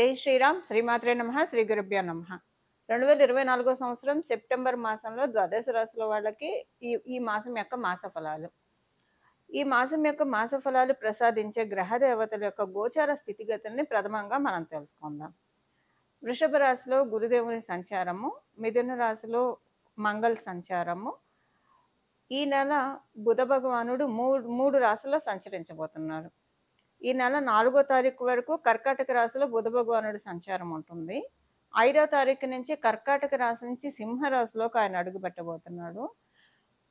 జై శ్రీరామ్ శ్రీమాత్రే నమః శ్రీ గురుభ్యో నమః 2024 సంవత్సరం సెప్టెంబర్ మాసంలో ద్వాదశ రాశుల వాళ్ళకి ఈ మాసం యొక్క మాస ఫలాలు. ఈ మాసం యొక్క మాస ఫలాలు ప్రసాదించే గ్రహ దేవతల యొక్క గోచార స్థితిగతుల్ని ప్రథమంగా మనం తెలుసుకుందాం. వృషభ రాశిలో గురుదేవుని సంచారము, మిథున రాశిలో మంగళ సంచారము. ఈ నెల బుధ భగవానుడు మూడు రాశుల్లో సంచరించబోతున్నారు. ఈ నెల 4వ తారీఖు వరకు కర్కాటక రాశిలో బుధ భగవానుడి సంచారం ఉంటుంది. 5వ తారీఖు నుంచి కర్కాటక రాశి నుంచి సింహ రాశిలోకి ఆయన అడుగుపెట్టబోతున్నాడు.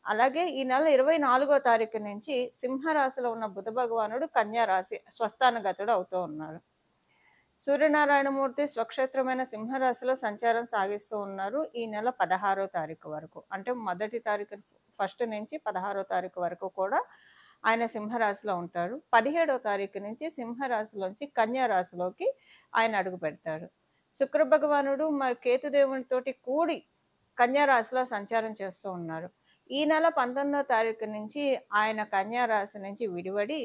అలాగే ఈ నెల 24వ తారీఖు నుంచి సింహ రాశిలో ఉన్న బుధ భగవానుడు కన్యా రాశి స్వస్థానగతుడు అవుతూ ఉన్నాడు. సూర్యనారాయణమూర్తి స్వక్షేత్రమైన సింహరాశిలో సంచారం సాగిస్తూ ఉన్నారు ఈ నెల 16వ తారీఖు వరకు. అంటే మొదటి తారీఖు ఫస్ట్ నుంచి 16వ తారీఖు వరకు కూడా ఆయన సింహరాశిలో ఉంటాడు. 17వ తారీఖు నుంచి సింహరాశిలోంచి కన్యా రాశిలోకి ఆయన అడుగు పెడతాడు. శుక్ర భగవానుడు మరి కేతుదేవునితోటి కూడి కన్యా రాశిలో సంచారం చేస్తూ ఉన్నారు. ఈ నెల 19వ తారీఖు నుంచి ఆయన కన్యా రాశి నుంచి విడివడి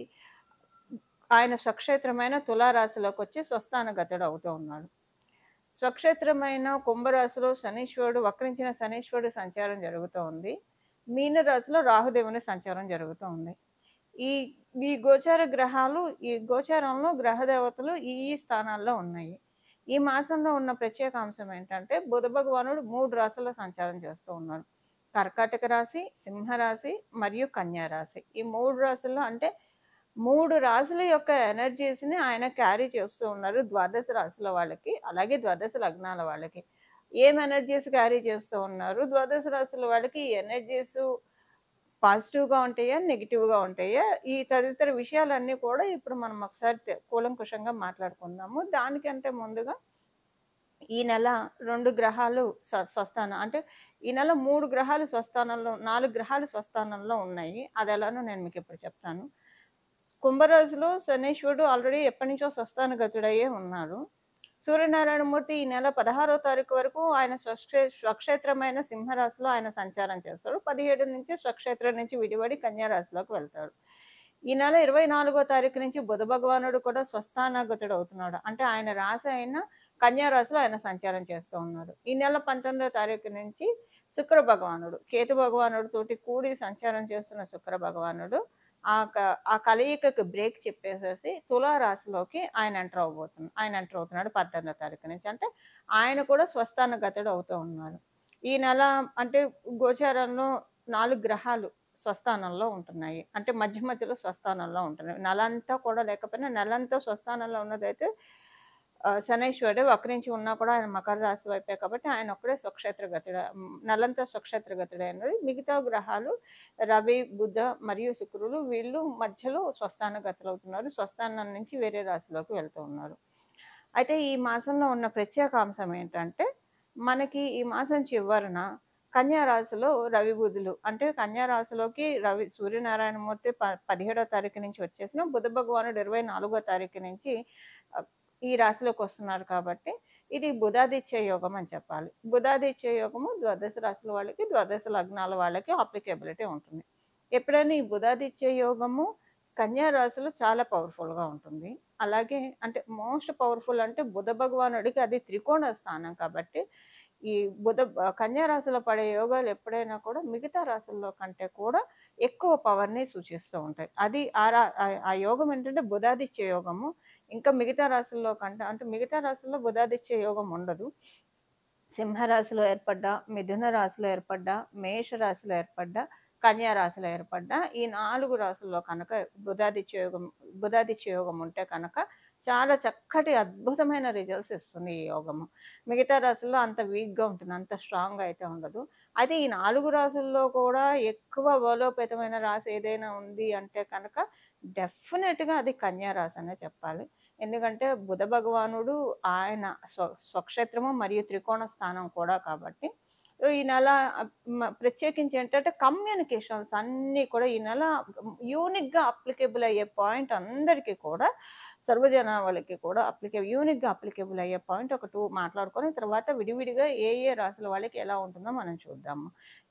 ఆయన స్వక్షేత్రమైన తులారాశిలోకి వచ్చి స్వస్థానగతుడు అవుతూ ఉన్నాడు. స్వక్షేత్రమైన కుంభరాశిలో శనీశ్వరుడు వక్రించిన శనీశ్వరుడు సంచారం జరుగుతూ ఉంది. మీన రాశిలో రాహుదేవుని సంచారం జరుగుతూ ఉంది. ఈ గోచార గ్రహాలు ఈ గోచారంలో గ్రహ దేవతలు ఈ స్థానాల్లో ఉన్నాయి. ఈ మాసంలో ఉన్న ప్రత్యేక అంశం ఏంటంటే బుధ భగవానుడు 3 రాశుల్లో సంచారం చేస్తూ ఉన్నారు. కర్కాటక రాశి, సింహరాశి మరియు కన్యా రాశి. ఈ 3 రాశుల్లో అంటే 3 రాశుల యొక్క ఎనర్జీస్ని ఆయన క్యారీ చేస్తూ ఉన్నారు ద్వాదశ రాశుల వాళ్ళకి, అలాగే ద్వాదశ లగ్నాల వాళ్ళకి. ఏం ఎనర్జీస్ క్యారీ చేస్తూ ఉన్నారు? ద్వాదశ రాశుల వాళ్ళకి ఈ ఎనర్జీస్ పాజిటివ్గా ఉంటాయా, నెగిటివ్గా ఉంటాయా, ఈ తదితర విషయాలన్నీ కూడా ఇప్పుడు మనం ఒకసారి కూలంకుషంగా మాట్లాడుకుందాము. దానికంటే ముందుగా ఈ నెల 2 గ్రహాలు స్వస్థానం అంటే ఈ నెల 3 గ్రహాలు స్వస్థానంలో 4 గ్రహాలు స్వస్థానంలో ఉన్నాయి. అది ఎలానో నేను మీకు ఇప్పుడు చెప్తాను. కుంభరాశిలో శనీశ్వరుడు ఆల్రెడీ ఎప్పటి నుంచో స్వస్థానగతుడయ్యే ఉన్నారు. సూర్యనారాయణమూర్తి ఈ నెల 16వ తారీఖు వరకు ఆయన స్వక్షేత్రమైన సింహరాశిలో ఆయన సంచారం చేస్తాడు. 17 నుంచి స్వక్షేత్రం నుంచి విడివడి కన్యా రాశిలోకి వెళ్తాడు. ఈ నెల 24వ తారీఖు నుంచి బుధ భగవానుడు కూడా స్వస్థానగతుడు అవుతున్నాడు. అంటే ఆయన రాశి అయిన కన్యా రాశిలో ఆయన సంచారం చేస్తూ ఉన్నాడు. ఈ నెల 19వ తారీఖు నుంచి శుక్ర భగవానుడు కేతు భగవానుడు తోటి కూడి సంచారం చేస్తున్న శుక్ర భగవానుడు ఆ కలయికకు బ్రేక్ చెప్పేసేసి తులారాశిలోకి ఆయన ఎంటర్ అవుతున్నాడు 18వ తారీఖు నుంచి. అంటే ఆయన కూడా స్వస్థానగతుడు అవుతూ ఉన్నారు. ఈ నెల అంటే గోచారంలో 4 గ్రహాలు స్వస్థానంలో ఉంటున్నాయి. అంటే మధ్య మధ్యలో స్వస్థానంలో ఉంటున్నాయి. నెలంతా కూడా లేకపోయినా నెలంతా స్వస్థానంలో ఉన్నదైతే శనైశ్వరుడు వక్రించి ఉన్నా కూడా ఆయన మకర రాశి వైపే కాబట్టి ఆయన ఒక్కడే స్వక్షేత్రగతుడు, నెలంతా స్వక్షేత్రగతుడైనది. మిగతా గ్రహాలు రవి, బుధ మరియు శుక్రులు వీళ్ళు మధ్యలో స్వస్థానగతులు అవుతున్నారు. స్వస్థానం నుంచి వేరే రాశిలోకి వెళ్తూ ఉన్నారు. అయితే ఈ మాసంలో ఉన్న ప్రత్యేక అంశం ఏంటంటే మనకి ఈ మాసం చివరన కన్యా రాశిలో రవి బుధులు అంటే కన్యా రాశిలోకి సూర్యనారాయణమూర్తి 17వ తారీఖు నుంచి వచ్చేసిన బుధ భగవానుడు 24వ తారీఖు నుంచి ఈ రాశిలోకి వస్తున్నారు కాబట్టి ఇది బుధాదిత్య యోగం అని చెప్పాలి. బుధాదిత్య యోగము ద్వాదశ రాశుల వాళ్ళకి, ద్వాదశ లగ్నాల వాళ్ళకి అప్లికేబిలిటీ ఉంటుంది. ఎప్పుడైనా ఈ బుధాదిత్య యోగము కన్యా రాశిలో చాలా పవర్ఫుల్గా ఉంటుంది. అలాగే అంటే మోస్ట్ పవర్ఫుల్ అంటే బుధ భగవానుడికి అది త్రికోణ స్థానం కాబట్టి ఈ కన్యా రాశిలో పడే యోగాలు ఎప్పుడైనా కూడా మిగతా రాశుల్లో కంటే కూడా ఎక్కువ పవర్ని సూచిస్తూ ఉంటాయి. అది ఆ యోగం ఏంటంటే బుధాదిత్య యోగము. ఇంకా మిగతా రాశుల్లో కంటే అంటే మిగతా రాశుల్లో బుధాదిత్య యోగం ఉండదు. సింహరాశిలో ఏర్పడ్డా, మిథున రాశిలో ఏర్పడ్డా, మేష రాశిలో ఏర్పడ్డా, కన్యా రాశిలో ఏర్పడ్డా ఈ 4 రాశుల్లో కనుక బుధాదిత్య యోగం ఉంటే కనుక చాలా చక్కటి అద్భుతమైన రిజల్ట్స్ ఇస్తుంది ఈ యోగము. మిగతా రాశుల్లో అంత వీక్గా ఉంటుంది, అంత స్ట్రాంగ్గా అయితే ఉండదు. అయితే ఈ 4 రాశుల్లో కూడా ఎక్కువ బలోపేతమైన రాశి ఏదైనా ఉంది అంటే కనుక డెఫినెట్గా అది కన్యా రాశి అనే చెప్పాలి. ఎందుకంటే బుధ భగవానుడు ఆయన స్వక్షేత్రము మరియు త్రికోణ స్థానం కూడా కాబట్టి ఈ నెల ప్రత్యేకించి ఏంటంటే కమ్యూనికేషన్స్ అన్నీ కూడా ఈ నెల యూనిక్గా అప్లికేబుల్ అయ్యే పాయింట్ అందరికీ కూడా సర్వజనావళికి కూడా యూనిక్గా అప్లికేబుల్ అయ్యే పాయింట్ ఒక 2 మాట్లాడుకొని తర్వాత విడివిడిగా ఏ రాశుల వాళ్ళకి ఎలా ఉంటుందో మనం చూద్దాము.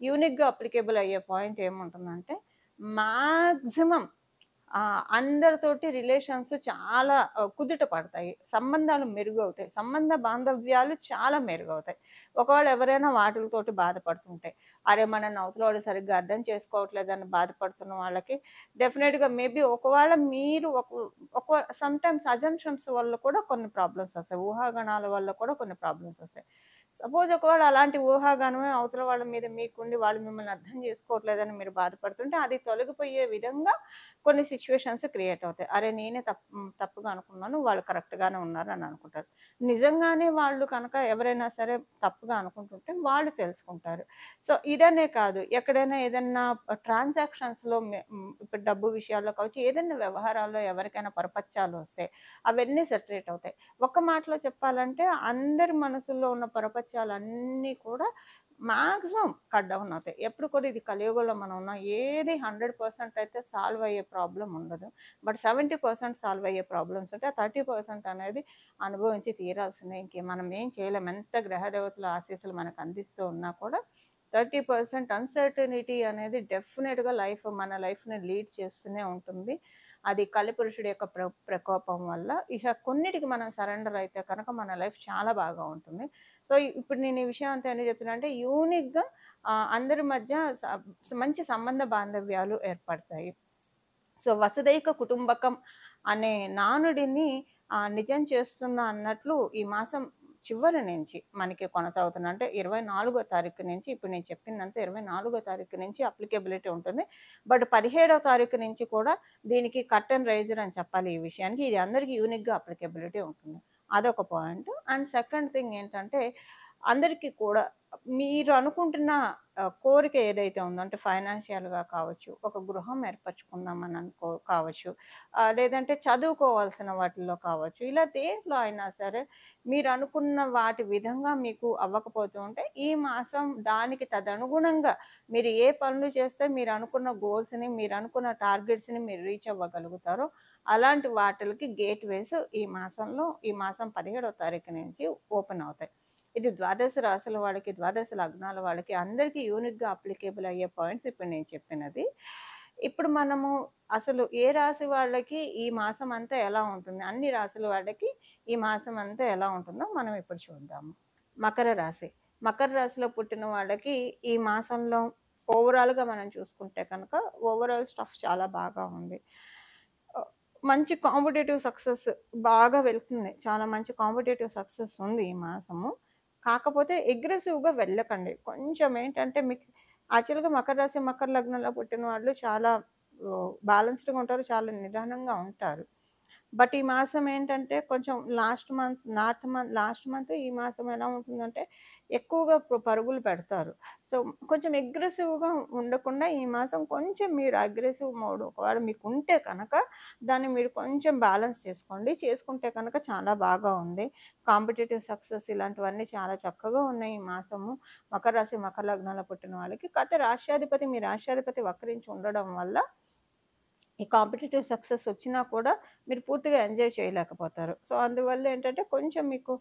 యూనిక్గా అప్లికేబుల్ అయ్యే పాయింట్ ఏముంటుందంటే మ్యాక్సిమం అందరితోటి రిలేషన్స్ చాలా కుదుట పడతాయి. సంబంధాలు మెరుగవుతాయి. సంబంధ బాంధవ్యాలు చాలా మెరుగవుతాయి. ఒకవేళ ఎవరైనా వాటిలతోటి బాధపడుతుంటే, అరే! మనల్ని అవతలోడు సరిగ్గా అర్థం చేసుకోవట్లేదని బాధపడుతున్న వాళ్ళకి డెఫినిట్‌గా మేబీ ఒకవేళ మీరు సమ్‌టైమ్స్ అజంప్షన్స్ వల్ల కూడా కొన్ని ప్రాబ్లమ్స్ వస్తాయి. ఊహాగానాల వల్ల కూడా కొన్ని ప్రాబ్లమ్స్ వస్తాయి. సపోజ్ ఒకవేళ అలాంటి ఊహాగానమే అవతల వాళ్ళ మీద మీకుండి వాళ్ళు మిమ్మల్ని అర్థం చేసుకోవట్లేదని మీరు బాధపడుతుంటే, అది తొలగిపోయే విధంగా కొన్ని సిట్యుయేషన్స్ క్రియేట్ అవుతాయి. అరే! నేనే తప్పుగా అనుకున్నాను. వాళ్ళు కరెక్ట్‌గానే ఉన్నారని అనుకుంటారు. నిజంగానే వాళ్ళు కనుక ఎవరైనా సరే తప్పుగా అనుకుంటుంటే వాళ్ళు తెలుసుకుంటారు. సో, ఇదనే కాదు ఎక్కడైనా ఏదన్నా ట్రాన్సాక్షన్స్‌లో ఇప్పుడు డబ్బు విషయాల్లో కావచ్చు, ఏదైనా వ్యవహారాల్లో ఎవరికైనా పొరపచ్చాలు వస్తాయి. అవన్నీ సెటరేట్ అవుతాయి. ఒక్క మాటలో చెప్పాలంటే అందరి మనసుల్లో ఉన్న పొరపచ్చాలన్నీ కూడా మాక్సిమం కట్ డౌన్ అవుతాయి. ఎప్పుడు కూడా ఇది కలియుగంలో మనం ఉన్నాం. ఏది 100% అయితే సాల్వ్ అయ్యే ప్రాబ్లమ్ ఉండదు. బట్ 70% సాల్వ్ అయ్యే ప్రాబ్లమ్స్ ఉంటాయి. ఆ 30% అనేది అనుభవించి తీరాల్సిందే. మనం ఏం చేయలేం. ఎంత గ్రహదేవతల ఆశీస్సులు మనకు అందిస్తూ ఉన్నా కూడా 30% అన్‌సర్టెనిటీ అనేది డెఫినిట్‌గా మన లైఫ్‌ని లీడ్ చేస్తూనే ఉంటుంది. అది కలిపురుషుడి యొక్క ప్రకోపం వల్ల. ఇక కొన్నిటికి మనం సరెండర్ అయితే కనుక మన లైఫ్ చాలా బాగా ఉంటుంది. సో, ఇప్పుడు నేను ఈ విషయం అంతా ఎందుకు చెప్తున్నా అంటే యూనిక్‌గా అందరి మధ్య మంచి సంబంధ బాంధవ్యాలు ఏర్పడతాయి. సో, వసుదైక కుటుంబకం అనే నానుడిని నిజం చేస్తున్నా అన్నట్లు ఈ మాసం చివరి నుంచి మనకి కొనసాగుతుంది. అంటే 24వ తారీఖు నుంచి ఇప్పుడు నేను చెప్పిందంతా 24వ తారీఖు నుంచి అప్లికేబిలిటీ ఉంటుంది. బట్ 17వ తారీఖు నుంచి కూడా దీనికి కర్టెన్ రైజర్ అని చెప్పాలి ఈ విషయానికి. ఇది అందరికి యూనిక్‌గా అప్లికేబిలిటీ ఉంటుంది. అదొక పాయింట్. అండ్ సెకండ్ థింగ్ ఏంటంటే అందరికీ కూడా మీరు అనుకుంటున్న కోరిక ఏదైతే ఉందో అంటే ఫైనాన్షియల్‌గా కావచ్చు, ఒక గృహం ఏర్పరచుకుందామని కావచ్చు, లేదంటే చదువుకోవాల్సిన వాటిల్లో కావచ్చు. ఇలా దేంట్లో అయినా సరే మీరు అనుకున్న వాటి విధంగా మీకు అవ్వకపోతూ ఉంటే ఈ మాసం దానికి తదనుగుణంగా మీరు ఏ పనులు చేస్తే మీరు అనుకున్న గోల్స్‌ని, మీరు అనుకున్న టార్గెట్స్‌ని మీరు రీచ్ అవ్వగలుగుతారో అలాంటి వాటిలకి గేట్‌వేస్ ఈ మాసం 17వ తారీఖు నుంచి ఓపెన్ అవుతాయి. ఇది ద్వాదశ రాశుల వాళ్ళకి, ద్వాదశ లగ్నాల వాళ్ళకి అందరికీ యూనిక్‌గా అప్లికేబుల్ అయ్యే పాయింట్స్ ఇప్పుడు నేను చెప్పినది. ఇప్పుడు మనము అసలు ఏ రాశి వాళ్ళకి ఈ మాసం అంతా ఎలా ఉంటుంది? అన్ని రాశుల వాళ్ళకి ఈ మాసం అంతా ఎలా ఉంటుందో మనం ఇప్పుడు చూద్దాము. మకర రాశి. మకర రాశిలో పుట్టిన వాళ్ళకి ఈ మాసంలో ఓవరాల్‌గా మనం చూసుకుంటే కనుక ఓవరాల్ స్టఫ్ చాలా బాగా ఉంది. మంచి కాంపిటీటివ్ సక్సెస్ బాగా వెళ్తుంది. చాలా మంచి కాంపిటీటివ్ సక్సెస్ ఉంది ఈ మాసము. కాకపోతే అగ్రెసివ్‌గా వెళ్ళకండి. కొంచెం ఏంటంటే మీకు యాక్చువల్‌గా మకర రాశి, మకర లగ్నంలో పుట్టిన వాళ్ళు చాలా బ్యాలెన్స్డ్‌గా ఉంటారు. చాలా నిదానంగా ఉంటారు. బట్ ఈ మాసం ఏంటంటే కొంచెం లాస్ట్ మంత్ ఈ మాసం ఎలా ఉంటుందంటే ఎక్కువగా పరుగులు పెడతారు. సో, కొంచెం అగ్రెసివ్‌గా ఉండకుండా ఈ మాసం కొంచెం మీరు అగ్రెసివ్ మోడ్ ఒకవేళ మీకుంటే కనుక దాన్ని మీరు కొంచెం బ్యాలెన్స్ చేసుకోండి. చేసుకుంటే కనుక చాలా బాగా ఉంది. కాంపిటీటివ్ సక్సెస్ ఇలాంటివన్నీ చాలా చక్కగా ఉన్నాయి ఈ మాసము. మకర రాశి, మకర లగ్నాల్లో పుట్టిన వాళ్ళకి. కాకపోతే మీ రాశ్యాధిపతి వక్రించి ఉండడం వల్ల ఈ కాంపిటీటివ్ సక్సెస్ వచ్చినా కూడా మీరు పూర్తిగా ఎంజాయ్ చేయలేకపోతారు. సో, అందువల్ల ఏంటంటే కొంచెం మీకు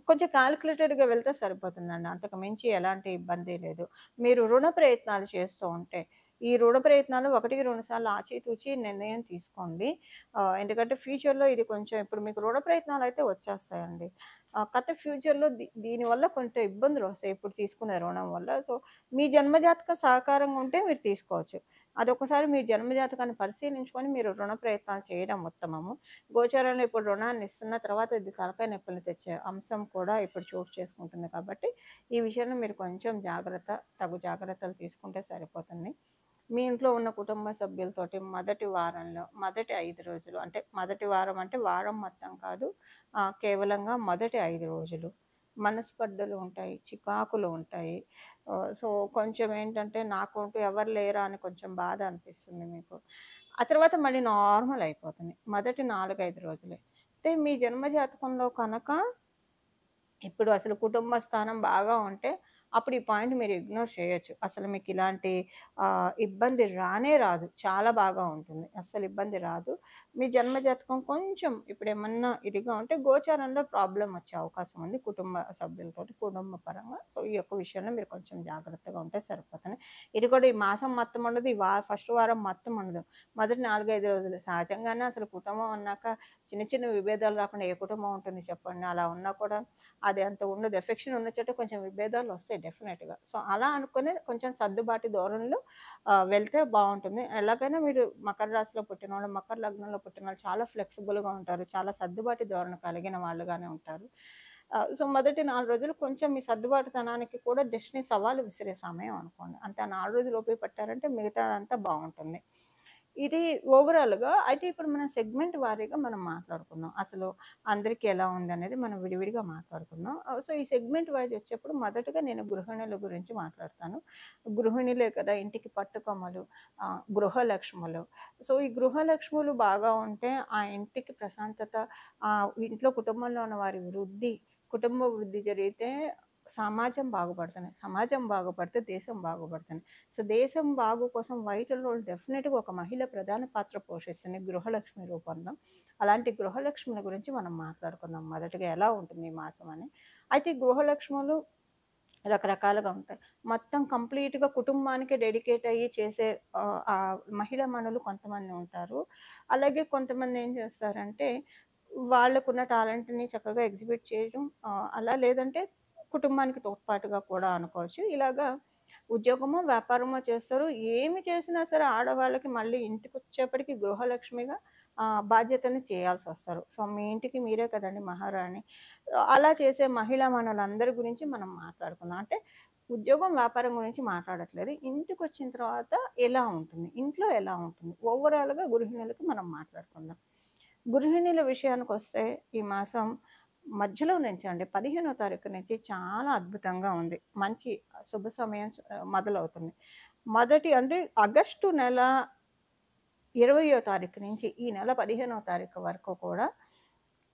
కొంచెం కాలిక్యులేటెడ్‌గా వెళ్తే సరిపోతుందండి. అంతకు మించి ఎలాంటి ఇబ్బంది లేదు. మీరు రుణ ప్రయత్నాలు చేస్తూ ఉంటే, ఈ రుణ ప్రయత్నాలు 1, 2 సార్లు ఆచితూచి నిర్ణయం తీసుకోండి. ఎందుకంటే ఫ్యూచర్‌లో ఇది కొంచెం ఇప్పుడు మీకు రుణ ప్రయత్నాలయితే వచ్చేస్తాయండి. కాతే ఫ్యూచర్‌లో దీనివల్ల కొంచెం ఇబ్బందులొస్తాయి ఇప్పుడు తీసుకునే రుణం వల్ల. సో, మీ జన్మజాతకం సహకారంగా ఉంటే మీరు తీసుకోవచ్చు. అదొకసారి మీ జన్మజాతకాన్ని పరిశీలించుకొని మీరు రుణ ప్రయత్నాలు చేయడం ఉత్తమము. గోచారంలో ఇప్పుడు రుణాన్ని ఇస్తున్న తర్వాత ఇది తలకాయ నొప్పులు తెచ్చే అంశం కూడా ఇప్పుడు చోటు చేసుకుంటుంది కాబట్టి, ఈ విషయంలో మీరు కొంచెం తగు జాగ్రత్తలు తీసుకుంటే సరిపోతుంది. మీ ఇంట్లో ఉన్న కుటుంబ సభ్యులతోటి మొదటి 5 రోజులు అంటే మొదటి వారం అంటే వారం మొత్తం కాదు. కేవలంగా మొదటి 5 రోజులు మనస్పర్ధలు ఉంటాయి, చికాకులు ఉంటాయి. సో, కొంచెం ఏంటంటే నాకంటూ ఎవరు లేరా అని కొంచెం బాధ అనిపిస్తుంది మీకు. ఆ తర్వాత మళ్ళీ నార్మల్ అయిపోతుంది. మొదటి 4, 5 రోజులే. అయితే మీ జన్మ జాతకంలో కనుక ఇప్పుడు అసలు కుటుంబ స్థానం బాగా ఉంటే అప్పుడు ఈ పాయింట్ మీరు ఇగ్నోర్ చేయొచ్చు. అసలు మీకు ఇలాంటి ఇబ్బంది రానే రాదు. చాలా బాగా ఉంటుంది. అస్సలు ఇబ్బంది రాదు. మీ జన్మ జాతకం కొంచెం ఇప్పుడేమన్నా ఇదిగా ఉంటే గోచారంలో ప్రాబ్లమ్ వచ్చే అవకాశం ఉంది కుటుంబ సభ్యులతోటి, కుటుంబ పరంగా. సో, ఈ యొక్క విషయంలో మీరు కొంచెం జాగ్రత్తగా ఉంటే సరిపోతుంది. ఇది కూడా ఈ మాసం మొత్తం ఉండదు. ఈ ఫస్ట్ వారం మొత్తం ఉండదు. మొదటి 4, 5 రోజులు. సహజంగానే అసలు కుటుంబం అన్నాక చిన్న చిన్న విభేదాలు రాకుండా ఏ కుటుంబం ఉంటుంది చెప్పండి. అలా ఉన్నా కూడా అది అంత ఉండదు. ఎఫెక్షన్ ఉన్న చోట కొంచెం విభేదాలు వస్తాయి డెఫినెట్‌గా. సో, అలా అనుకుని కొంచెం సర్దుబాటు ధోరణిలో వెళ్తే బావుంటుంది. ఎలాగైనా మీరు మకర రాశిలో పుట్టినోళ్ళు, మకర లగ్నంలో పుట్టినోళ్ళు చాలా ఫ్లెక్సిబుల్‌గా ఉంటారు. చాలా సర్దుబాటు ధోరణి కలిగిన వాళ్ళుగానే ఉంటారు. సో, మొదటి 4 రోజులు కొంచెం మీ సర్దుబాటుతనానికి కూడా డెస్టినీ సవాలు విసిరే సమయం అనుకోండి. అంతే 4 రోజులు ఓపిక పట్టారంటే మిగతాదంతా బావుంటుంది. ఇది ఓవరాల్‌గా అయితే ఇప్పుడు మనం సెగ్మెంట్ వారీగా మనం మాట్లాడుకుందాం. అసలు అందరికి ఎలా ఉందనేది మనం విడివిడిగా మాట్లాడుకుందాం. సో, ఈ సెగ్మెంట్ వైస్ వచ్చేప్పుడు మొదటగా నేను గృహిణుల గురించి మాట్లాడతాను. గృహిణులే కదా ఇంటికి పట్టుకొమ్మలు, గృహలక్ష్ములు. సో, ఈ గృహలక్ష్ములు బాగా ఉంటే ఆ ఇంటికి ప్రశాంతత, ఇంట్లో కుటుంబంలో ఉన్న వారి వృద్ధి, కుటుంబ వృద్ధి జరిగితే సమాజం బాగుపడుతుంది. సమాజం బాగుపడితే దేశం బాగుపడుతుంది. సో, దేశం బాగు కోసం వైటల్ రోల్ డెఫినిట్‌గా ఒక మహిళ ప్రధాన పాత్ర పోషిస్తుంది గృహలక్ష్మి రూపంలో. అలాంటి గృహలక్ష్ముల గురించి మనం మాట్లాడుకుందాం. మొదటగా ఎలా ఉంటుంది ఈ మాసం అని. అయితే ఈ గృహలక్ష్ములు రకరకాలుగా ఉంటాయి. మొత్తం కంప్లీట్‌గా కుటుంబానికి డెడికేట్ అయ్యి చేసే మహిళా మనులు కొంతమంది ఉంటారు. అలాగే కొంతమంది ఏం చేస్తారంటే వాళ్ళకున్న టాలెంట్‌ని చక్కగా ఎగ్జిబిట్ చేయడం, అలా లేదంటే కుటుంబానికి తోడ్పాటుగా కూడా అనుకోవచ్చు. ఇలాగా ఉద్యోగమో, వ్యాపారమో చేస్తారు. ఏమి చేసినా సరే ఆడవాళ్ళకి మళ్ళీ ఇంటికొచ్చేప్పటికి గృహలక్ష్మిగా బాధ్యతని చేయాల్సొస్తారు. సో, మీ ఇంటికి మీరే కదండీ మహారాణి. అలా చేసే మహిళా మనులందరి గురించి మనం మాట్లాడుకుందాం. అంటే ఉద్యోగం, వ్యాపారం గురించి మాట్లాడట్లేదు. ఇంటికొచ్చిన తర్వాత ఎలా ఉంటుంది? ఇంట్లో ఎలా ఉంటుంది? ఓవరాల్‌గా గృహిణులకి మనం మాట్లాడుకుందాం. గృహిణుల విషయానికొస్తే ఈ మాసం మధ్యలో నుంచి అండి 15వ తారీఖు నుంచి చాలా అద్భుతంగా ఉంది. మంచి శుభ సమయం మొదలవుతుంది. మొదటి అంటే ఆగస్టు నెల 20వ తారీఖు నుంచి ఈ నెల 15వ తారీఖు వరకు కూడా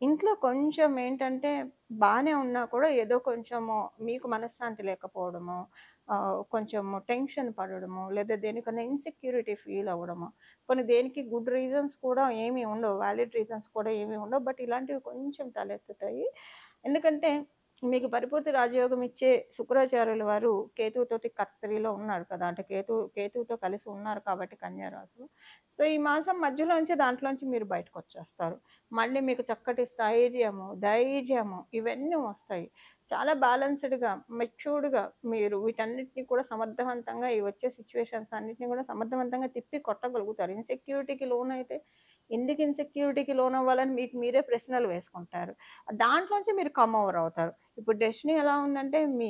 ఇంట్లో కొంచెం ఏంటంటే బానే ఉన్నా కూడా ఏదో కొంచెము మీకు మనశ్శాంతి లేకపోవడము, కొంచెము టెన్షన్ పడడము, లేదా దేనికన్నా ఇన్‌సెక్యూరిటీ ఫీల్ అవ్వడము. దేనికి గుడ్ రీజన్స్ కూడా ఏమి ఉండవు. వాలిడ్ రీజన్స్ కూడా ఏమి ఉండవు. బట్ ఇలాంటివి కొంచెం తలెత్తుతాయి. ఎందుకంటే మీకు పరిపూర్తి రాజయోగం ఇచ్చే శుక్రాచార్యుల వారు కేతువుతోటి కర్తరిలో ఉన్నాడు కదా! అంటే కేతువుతో కలిసి ఉన్నారు కాబట్టి కన్యా రాశిలో. సో, ఈ మాసం మధ్యలోంచి దాంట్లోంచి మీరు బయటకొచ్చేస్తారు. మళ్ళీ మీకు చక్కటి స్థైర్యము, ధైర్యము ఇవన్నీ వస్తాయి. చాలా బ్యాలెన్స్‌డ్‌గా, మెచ్యూర్డ్‌గా మీరు వీటన్నిటిని కూడా సమర్థవంతంగా ఈ వచ్చే సిట్యుయేషన్స్ అన్నిటిని కూడా సమర్థవంతంగా తిప్పి కొట్టగలుగుతారు. ఇన్‌సెక్యూరిటీకి లోనైతే ఎందుకు ఇన్‌సెక్యూరిటీకి లోనవ్వాలని మీకు మీరే ప్రశ్నలు వేసుకుంటారు. దాంట్లోంచి మీరు కమ్ ఓవర్ అవుతారు. ఇప్పుడు డెస్టినీ ఎలా ఉందంటే మీ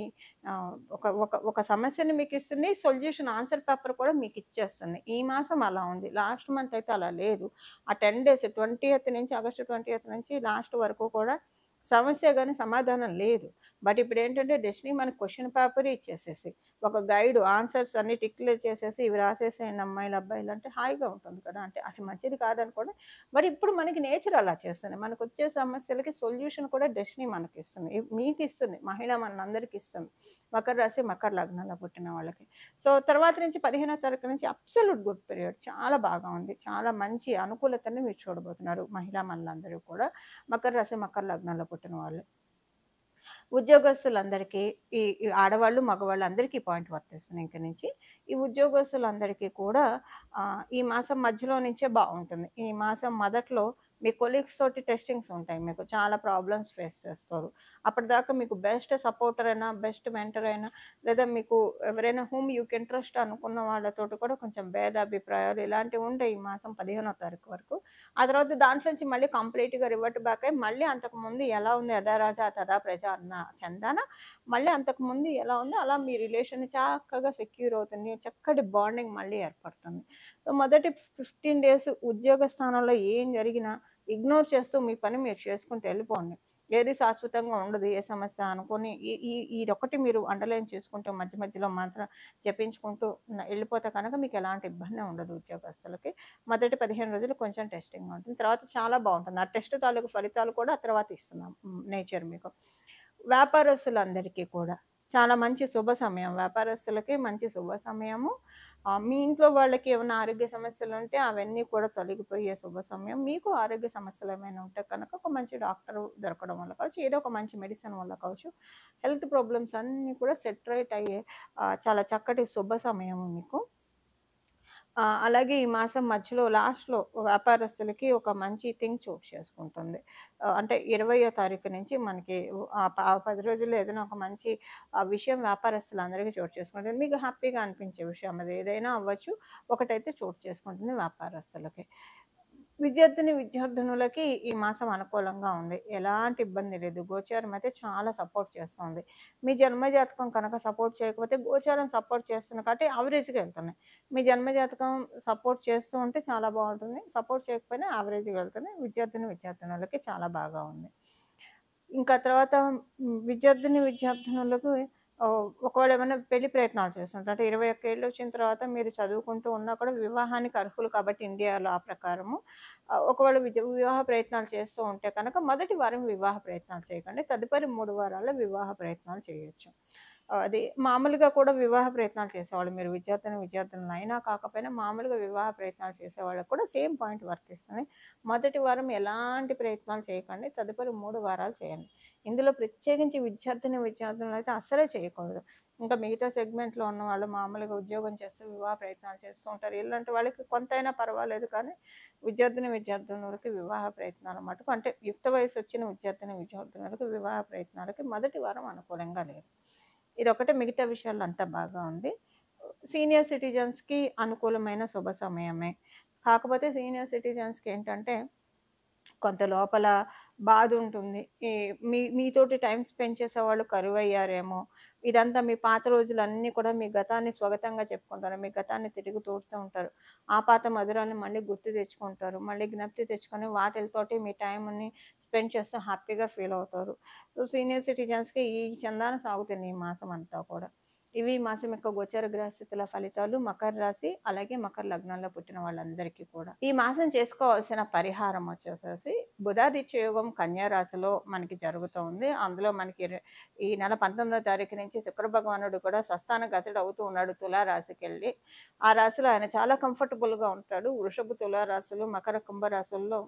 ఒక ఒక ఒక సమస్యని మీకిస్తుంది. సొల్యూషన్ ఆన్సర్ పేపర్ కూడా మీకిచ్చేస్తుంది. ఈ మాసం అలా ఉంది. లాస్ట్ మంత్ అయితే అలా లేదు. ఆ 10 డేస్ 20థ్ నుంచి ఆగస్ట్ 20థ్ నుంచి లాస్ట్ వరకు కూడా సమస్య గాని సమాధానం లేదు. బట్ ఇప్పుడేంటంటే డెస్టినీ మనకు క్వెషన్ పేపరే ఇచ్చేసేసి, ఒక గైడ్ ఆన్సర్స్ అన్ని టిక్‌లు చేసేసి ఇవి రాసేసేయండి అమ్మాయిలు, అబ్బాయిలు అంటే హాయిగా ఉంటుంది కదా! అంటే అది మంచిది కాదనుకోండి. మరి ఇప్పుడు మనకి నేచర్ అలా చేస్తుంది. మనకొచ్చే సమస్యలకి సొల్యూషన్ కూడా డెస్టినీ మనకిస్తుంది. మీకిస్తుంది. మహిళ మనందరికి ఇస్తుంది. మకర రాశి, మకర లగ్నంలో పుట్టిన వాళ్ళకి. సో, తర్వాత నుంచి 15వ తారీఖు నుంచి అబ్సల్యూట్ గుడ్ పీరియడ్. చాలా బాగా ఉంది. చాలా మంచి అనుకూలతని మీరు చూడబోతున్నారు మహిళా మనులందరూ కూడా. మకర రాశి, మకర లగ్నంలో పుట్టిన వాళ్ళు. ఉద్యోగస్తులందరికీ ఈ ఆడవాళ్ళు, మగవాళ్ళు అందరికీ ఈ పాయింట్ వర్తిస్తుంది ఇంక నుంచి. ఈ ఉద్యోగస్తులందరికీ కూడా ఈ మాసం మధ్యలో నుంచే బావుంటుంది. ఈ మాసం మొదట్లో మీ కొలీగ్స్ తోటి టెస్టింగ్స్ ఉంటాయి. మీకు చాలా ప్రాబ్లమ్స్ ఫేస్ చేస్తారు. అప్పటిదాకా మీకు బెస్ట్ సపోర్టర్ అయినా, బెస్ట్ మెంటర్ అయినా, లేదా మీకు ఎవరైనా హూమ్ యూ కెన్ ట్రస్ట్ అనుకున్న వాళ్ళతోటి కూడా కొంచెం భేదాభిప్రాయాలు ఇలాంటివి ఉంటాయి ఈ మాసం 15వ తారీఖు వరకు. ఆ తర్వాత దాంట్లోంచి మళ్ళీ కంప్లీట్‌గా రివర్ట్ బ్యాక్ అయ్యి మళ్ళీ అంతకుముందు ఎలా ఉంది యథా రాజా తథా ప్రజ అన్న చందాన మళ్ళీ అంతకుముందు ఎలా ఉందో అలా మీ రిలేషన్ చక్కగా సెక్యూర్ అవుతుంది. చక్కటి బాండింగ్ మళ్ళీ ఏర్పడుతుంది. సో, మొదటి 15 డేస్ ఉద్యోగ స్థానంలో ఏం జరిగినా ఇగ్నోర్ చేస్తూ మీ పని మీరు చేసుకుంటూ వెళ్ళిపోండి. ఏది శాశ్వతంగా ఉండదు. ఏ సమస్య అనుకోని ఈ ఈ ఇదొక్కటి మీరు అండర్‌లైన్ చేసుకుంటూ మధ్య మధ్యలో మాత్రం జపించుకుంటూ వెళ్ళిపోతే కనుక మీకు ఎలాంటి ఇబ్బంది ఉండదు ఉద్యోగస్తులకి. మొదటి 15 రోజులు కొంచెం టెస్టింగ్‌గా ఉంటుంది. తర్వాత చాలా బావుంటుంది. ఆ టెస్ట్ తాలూకు ఫలితాలు కూడా ఆ తర్వాత ఇస్తున్నాం నేచర్ మీకు. వ్యాపారస్తులందరికీ కూడా చాలా మంచి శుభ సమయం. వ్యాపారస్తులకి మంచి శుభ సమయము. మీ ఇంట్లో వాళ్ళకి ఏమైనా ఆరోగ్య సమస్యలుంటే అవన్నీ కూడా తొలగిపోయే శుభ సమయం. మీకు ఆరోగ్య సమస్యలేమైనా ఉంటే కనుక ఒక మంచి డాక్టర్ దొరకడం వల్ల కావచ్చు, ఏదో ఒక మంచి మెడిసిన్ వల్ల కావచ్చు, హెల్త్ ప్రాబ్లమ్స్ అన్నీ కూడా సెట్ రైట్ అయ్యే చాలా చక్కటి శుభ సమయము మీకు. అలాగే ఈ మాసం మధ్యలో లాస్ట్‌లో వ్యాపారస్తులకి ఒక మంచి థింగ్ చోటు చేసుకుంటుంది. అంటే 20వ తారీఖు నుంచి మనకి ఆ 10 రోజుల్లో ఏదైనా ఒక మంచి విషయం వ్యాపారస్తులందరికీ చోటు చేసుకుంటుంది. మీకు హ్యాపీగా అనిపించే విషయం అది ఏదైనా అవ్వచ్చు. ఒకటైతే చోటు చేసుకుంటుంది వ్యాపారస్తులకి. విద్యార్థినులకి ఈ మాసం అనుకూలంగా ఉంది. ఎలాంటి ఇబ్బంది లేదు. గోచారం అయితే చాలా సపోర్ట్ చేస్తోంది. మీ జన్మ జాతకం కనుక సపోర్ట్ చేయకపోతే గోచారం సపోర్ట్ చేస్తుంది కాబట్టి యావరేజ్‌గా వెళ్తున్నాయి. మీ జన్మ జాతకం సపోర్ట్ చేస్తూ ఉంటే చాలా బావుంటుంది. సపోర్ట్ చేయకపోయినా యావరేజ్‌గా వెళ్తున్నాయి. విద్యార్థినులకి చాలా బాగా ఉంది. ఇంకా తర్వాత విద్యార్థినులకు ఒకవేళ ఏమైనా పెళ్లి ప్రయత్నాలు చేస్తుంటారు. అంటే 21 ఏళ్ళు వచ్చిన తర్వాత మీరు చదువుకుంటూ ఉన్నా కూడా వివాహానికి అర్హులు కాబట్టి ఇండియాలో ఆ ప్రకారము. ఒకవేళ వివాహ ప్రయత్నాలు చేస్తూ ఉంటే కనుక మొదటి వారం వివాహ ప్రయత్నాలు చేయకండి. తదుపరి 3 వారాల్లో వివాహ ప్రయత్నాలు చేయొచ్చు. అది మామూలుగా కూడా వివాహ ప్రయత్నాలు చేసేవాళ్ళు మీరు విద్యార్థులు అయినా కాకపోయినా మామూలుగా వివాహ ప్రయత్నాలు చేసేవాళ్ళకి కూడా సేమ్ పాయింట్ వర్తిస్తుంది. మొదటి వారం ఎలాంటి ప్రయత్నాలు చేయకండి. తదుపరి 3 వారాలు చేయండి. ఇందులో ప్రత్యేకించి విద్యార్థులైతే అస్సలే చేయకూడదు. ఇంకా మిగతా సెగ్మెంట్‌లో ఉన్నవాళ్ళు మామూలుగా ఉద్యోగం చేస్తూ వివాహ ప్రయత్నాలు చేస్తూ ఉంటారు. ఇలాంటి వాళ్ళకి కొంతైనా పర్వాలేదు కానీ విద్యార్థులకి వివాహ ప్రయత్నాలు మటుకు అంటే యుక్త వయస్సు వచ్చిన విద్యార్థులకు వివాహ ప్రయత్నాలకి మొదటి వారం అనుకూలంగా లేదు. ఇదొకటే మిగతా విషయాల్లో అంతా బాగా ఉంది. సీనియర్ సిటిజన్స్‌కి అనుకూలమైన శుభ సమయమే. కాకపోతే సీనియర్ సిటిజన్స్‌కి ఏంటంటే కొంత లోపల బాధుంటుంది. మీతోటి టైమ్ స్పెండ్ చేసేవాళ్ళు కరువయ్యారేమో! ఇదంతా మీ పాత రోజులన్నీ కూడా మీ గతాన్ని స్వగతంగా చెప్పుకుంటారు. మీ గతాన్ని తిరిగి తోడుతూ ఉంటారు. ఆ పాత మధురాలను మళ్ళీ గుర్తు తెచ్చుకుంటారు. మళ్ళీ జ్ఞప్తి తెచ్చుకొని వాటిలతోటి మీ టైమ్‌ని స్పెండ్ చేస్తూ హ్యాపీగా ఫీల్ అవుతారు. సో, సీనియర్ సిటిజన్స్‌కి ఈ చందాన సాగుతుంది ఈ మాసం అంతా కూడా. ఇవి ఈ మాసం యొక్క గోచర గ్రహస్థితుల ఫలితాలు మకర రాశి, అలాగే మకర లగ్నంలో పుట్టిన వాళ్ళందరికీ కూడా. ఈ మాసం చేసుకోవాల్సిన పరిహారం వచ్చేసేసి బుధాదిత్య యోగం కన్యా రాశిలో మనకి జరుగుతోంది. అందులో మనకి ఈ నెల 19వ తారీఖు నుంచి శుక్ర భగవానుడు కూడా స్వస్థాన గతుడు అవుతూ ఉన్నాడు తులా రాశికెళ్ళి. ఆ రాశిలో ఆయన చాలా కంఫర్టబుల్‌గా ఉంటాడు. వృషభ, తులా రాశులు, మకర, కుంభ రాశుల్లో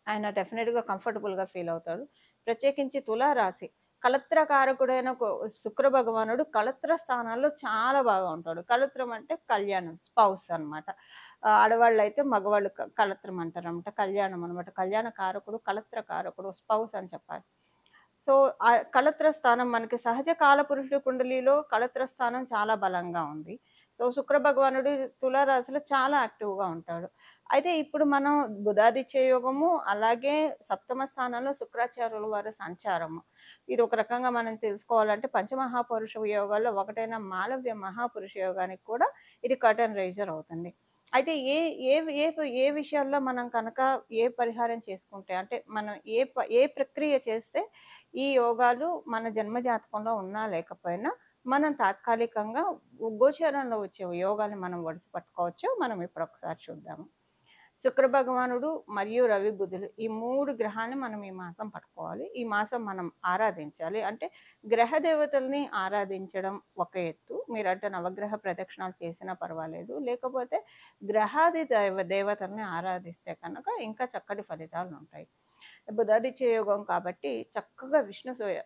ఆయన డెఫినిట్‌గా కంఫర్టబుల్‌గా ఫీల్ అవుతాడు. ప్రత్యేకించి తులా రాశి కళత్రకారకుడైన శుక్ర భగవానుడు కళత్ర స్థానాల్లో చాలా బాగా ఉంటాడు. కళత్రం అంటే కళ్యాణం, స్పౌస్ అనమాట. ఆడవాళ్ళైతే మగవాళ్ళు కళత్రం అంటారనమాట. కళ్యాణం అనమాట. కళ్యాణ కారకుడు, కళత్ర కారకుడు, స్పౌస్ అని చెప్పాలి. సో, కళత్ర స్థానం మనకి సహజ కాలపురుషుడి కుండలిలో కళత్ర స్థానం చాలా బలంగా ఉంది. సో, శుక్ర భగవానుడు తులారాశిలో చాలా యాక్టివ్‌గా ఉంటాడు. అయితే ఇప్పుడు మనం బుధాదిత్య యోగము, అలాగే సప్తమ స్థానంలో శుక్రాచార్యుల వారి సంచారము. ఇది ఒక రకంగా మనం తెలుసుకోవాలంటే పంచమహాపురుష యోగాల్లో ఒకటైన మాలవ్య మహాపురుష యోగానికి కూడా ఇది కర్టెన్ రైజర్ అవుతుంది. అయితే ఏ ఏ ఏ ఏ విషయాల్లో మనం కనుక ఏ పరిహారం చేసుకుంటే అంటే మనం ఏ ప్రక్రియ చేస్తే ఈ యోగాలు మన జన్మ జాతకంలో ఉన్నా లేకపోయినా మనం తాత్కాలికంగా గోచరంలో వచ్చే యోగాన్ని మనం ఒడిసి పట్టుకోవచ్చు. మనం ఇప్పుడు ఒకసారి చూద్దాము. శుక్ర భగవానుడు మరియు రవి బుధులు ఈ 3 గ్రహాన్ని మనం ఈ మాసం పట్టుకోవాలి. ఈ మాసం మనం ఆరాధించాలి. అంటే గ్రహ దేవతల్ని ఆరాధించడం ఒక ఎత్తు. మీరంటే నవగ్రహ ప్రదక్షిణాలు చేసినా పర్వాలేదు. లేకపోతే గ్రహాది దేవతల్ని ఆరాధిస్తే కనుక ఇంకా చక్కటి ఫలితాలుంటాయి. బుధాదిత్య యోగం కాబట్టి చక్కగా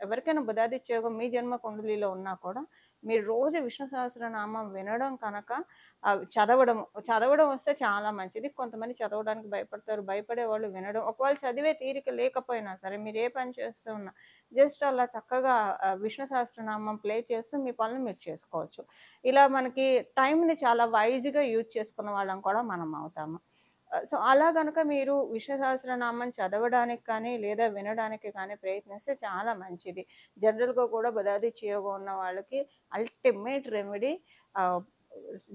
ఎవరికైనా బుధాదిత్య యోగం మీ జన్మ కుండలిలో ఉన్నా కూడా మీరు రోజు విష్ణు సహస్రనామం వినడం కనుక చదవడం వస్తే చాలా మంచిది. కొంతమంది చదవడానికి భయపడతారు. భయపడే వాళ్ళు వినడం. ఒకవేళ చదివే తీరిక లేకపోయినా సరే మీరు ఏ పని చేస్తూ ఉన్నా జస్ట్ అలా చక్కగా విష్ణు సహస్రనామం ప్లే చేస్తూ మీ పనులు మీరు చేసుకోవచ్చు. ఇలా మనకి టైంని చాలా వైజ్‌గా యూజ్ చేసుకున్న వాళ్ళం కూడా మనం అవుతాము. సో, అలా గనక మీరు విష్ణు సహస్రనామం చదవడానికి కానీ, లేదా వినడానికి కానీ ప్రయత్నిస్తే చాలా మంచిది. జనరల్‌గా కూడా బుధాదిత్య యోగం ఉన్న వాళ్ళకి అల్టిమేట్ రెమెడీ ఆహ్,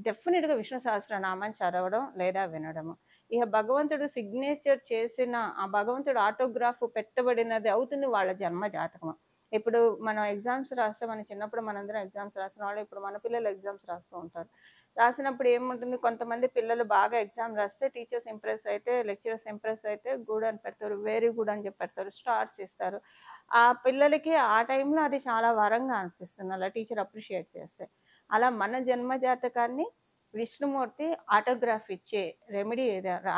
డెఫినిట్‌గా విష్ణు సహస్రనామం చదవడం లేదా వినడము. ఇక భగవంతుడు సిగ్నేచర్ చేసిన ఆ భగవంతుడు ఆటోగ్రాఫ్ పెట్టబడినది అవుతుంది వాళ్ళ జన్మ జాతకం. ఇప్పుడు మనం ఎగ్జామ్స్ రాస్తే మన చిన్నప్పుడు మనందరం ఎగ్జామ్స్ రాసిన వాళ్ళు ఇప్పుడు మన పిల్లలు ఎగ్జామ్స్ రాస్తూ ఉంటారు. రాసినప్పుడు ఏముంటుంది, కొంతమంది పిల్లలు బాగా ఎగ్జామ్ రాస్తే టీచర్స్ ఇంప్రెస్ అయితే, లెక్చరర్స్ ఇంప్రెస్ అయితే గుడ్ అని పెడతారు, వెరీ గుడ్ అని చెప్పి పెడతారు, స్టార్స్ ఇస్తారు. ఆ పిల్లలకి ఆ టైంలో అది చాలా వరంగా అనిపిస్తుంది అలా టీచర్ అప్రిషియేట్ చేస్తే. అలా మన జన్మ జాతకాన్ని విష్ణుమూర్తి ఆటోగ్రాఫ్ ఇచ్చే రెమెడీ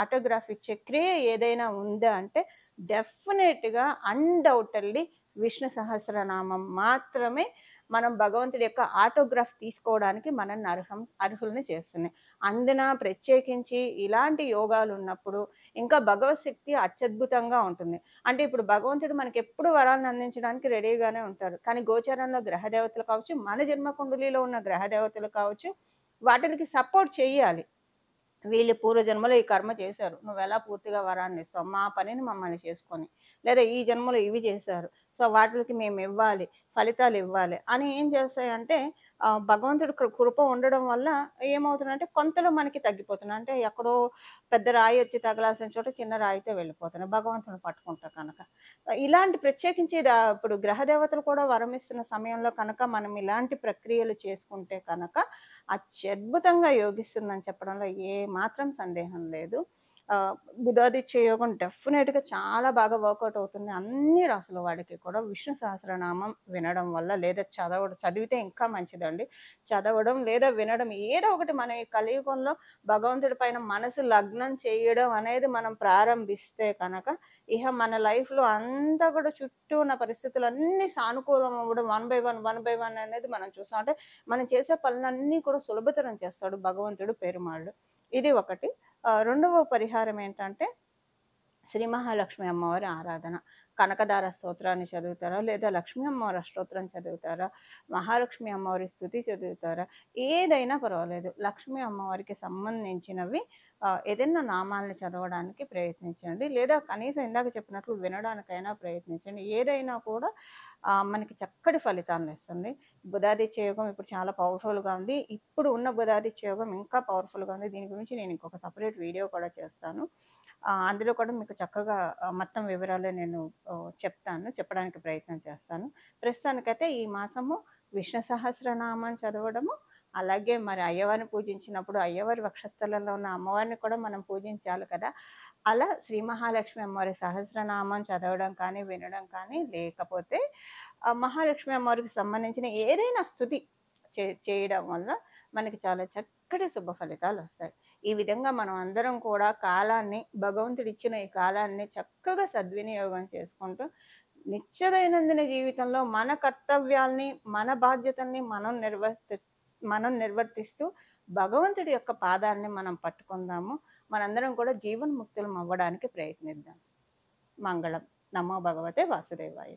ఆటోగ్రాఫ్ ఇచ్చే క్రియ ఏదైనా ఉందా అంటే డెఫినెట్గా అన్డౌటెడ్లీ విష్ణు సహస్రనామం మాత్రమే మనం భగవంతుడి యొక్క ఆటోగ్రాఫ్ తీసుకోవడానికి మనల్ని అర్హుల్ని చేస్తుంది. అందున ప్రత్యేకించి ఇలాంటి యోగాలు ఉన్నప్పుడు ఇంకా భగవత్ శక్తి అత్యద్భుతంగా ఉంటుంది. అంటే ఇప్పుడు భగవంతుడు మనకి ఎప్పుడు వరాలను అందించడానికి రెడీగానే ఉంటారు. కానీ గోచారంలో గ్రహదేవతలు కావచ్చు, మన జన్మ కుండలిలో ఉన్న గ్రహదేవతలు కావచ్చు, వాటికి సపోర్ట్ చేయాలి. వీళ్ళు పూర్వజన్మలో ఈ కర్మ చేశారు, నువ్వెలా పూర్తిగా వరాన్ని ఇస్తావు, మా పనిని మమ్మల్ని చేసుకొని, లేదా ఈ జన్మలో ఇవి చేశారు, సో వాటికి మేము ఇవ్వాలి, ఫలితాలు ఇవ్వాలి అని ఏం చేస్తాయంటే భగవంతుడు కృప ఉండడం వల్ల ఏమవుతుందంటే కొంతలో మనకి తగ్గిపోతుంది. అంటే ఎక్కడో పెద్ద రాయి వచ్చి తగలాల్సిన చోట చిన్న రాయితే వెళ్ళిపోతున్నాయి భగవంతుని పట్టుకుంటా కనుక. ఇలాంటి ప్రత్యేకించి ఇప్పుడు గ్రహదేవతలు కూడా వరం ఇస్తున్న సమయంలో కనుక మనం ఇలాంటి ప్రక్రియలు చేసుకుంటే కనుక అత్యద్భుతంగా యోగిస్తుందని చెప్పడంలో ఏ మాత్రం సందేహం లేదు. బుధాదిత్య యోగం డెఫినెట్గా చాలా బాగా వర్కౌట్ అవుతుంది అన్ని రాసుల వాడికి కూడా. విష్ణు సహస్రనామం వినడం వల్ల, లేదా చదివితే ఇంకా మంచిదండి. చదవడం లేదా వినడం ఏదో ఒకటి మన ఈ కలియుగంలో భగవంతుడి పైన మనసు లగ్నం చేయడం అనేది మనం ప్రారంభిస్తే కనుక ఇక మన లైఫ్లో అంతా కూడా చుట్టూ ఉన్న పరిస్థితులు అన్నీ సానుకూలం అవ్వడం వన్ బై వన్ అనేది మనం చూస్తాం. అంటే మనం చేసే పనులన్నీ కూడా సులభతరం చేస్తాడు భగవంతుడు పెరుమాళ్ళు. ఇది ఒకటి. రెండవ పరిహారం ఏంటంటే శ్రీ మహాలక్ష్మి అమ్మవారి ఆరాధన. కనకదార స్తోత్రాన్ని చదువుతారా, లేదా లక్ష్మీ అమ్మవారి అష్టోత్తరం చదువుతారా, మహాలక్ష్మి అమ్మవారి స్తుతి చదువుతారా, ఏదైనా పర్వాలేదు. లక్ష్మీ అమ్మవారికి సంబంధించినవి ఏదైనా నామాలని చదవడానికి ప్రయత్నించండి, లేదా కనీసం ఇందాక చెప్పినట్లు వినడానికైనా ప్రయత్నించండి. ఏదైనా కూడా మనకి చక్కటి ఫలితాలను ఇస్తుంది. బుధాదిత్య యోగం ఇప్పుడు చాలా పవర్ఫుల్గా ఉంది. ఇప్పుడు ఉన్న బుధాదిత్య యోగం ఇంకా పవర్ఫుల్గా ఉంది. దీని గురించి నేను ఇంకొక సపరేట్ వీడియో కూడా చేస్తాను. అందులో కూడా మీకు చక్కగా మొత్తం వివరాలు నేను చెప్పడానికి ప్రయత్నం చేస్తాను. ప్రస్తుతానికైతే ఈ మాసము విష్ణు సహస్రనామం చదవడము, అలాగే మరి అయ్యవారిని పూజించినప్పుడు అయ్యవారి వక్షస్థలంలో ఉన్న అమ్మవారిని కూడా మనం పూజించాలి కదా. అలా శ్రీ మహాలక్ష్మి అమ్మవారి సహస్రనామం చదవడం కానీ, వినడం కానీ, లేకపోతే మహాలక్ష్మి అమ్మవారికి సంబంధించిన ఏదైనా స్తుతి చేయడం వల్ల మనకి చాలా చక్కటి శుభ ఫలితాలు వస్తాయి. ఈ విధంగా మనం అందరం కూడా భగవంతుడు ఇచ్చిన ఈ కాలాన్ని చక్కగా సద్వినియోగం చేసుకుంటూ నిత్య జీవితంలో మన కర్తవ్యాల్ని, మన బాధ్యతల్ని మనం నిర్వర్తిస్తూ భగవంతుడి యొక్క పాదాన్ని మనం పట్టుకుందాము. మనందరం కూడా జీవన్ముక్తులం అవ్వడానికి ప్రయత్నిద్దాం. మంగళం. నమో భగవతే వాసుదేవాయ.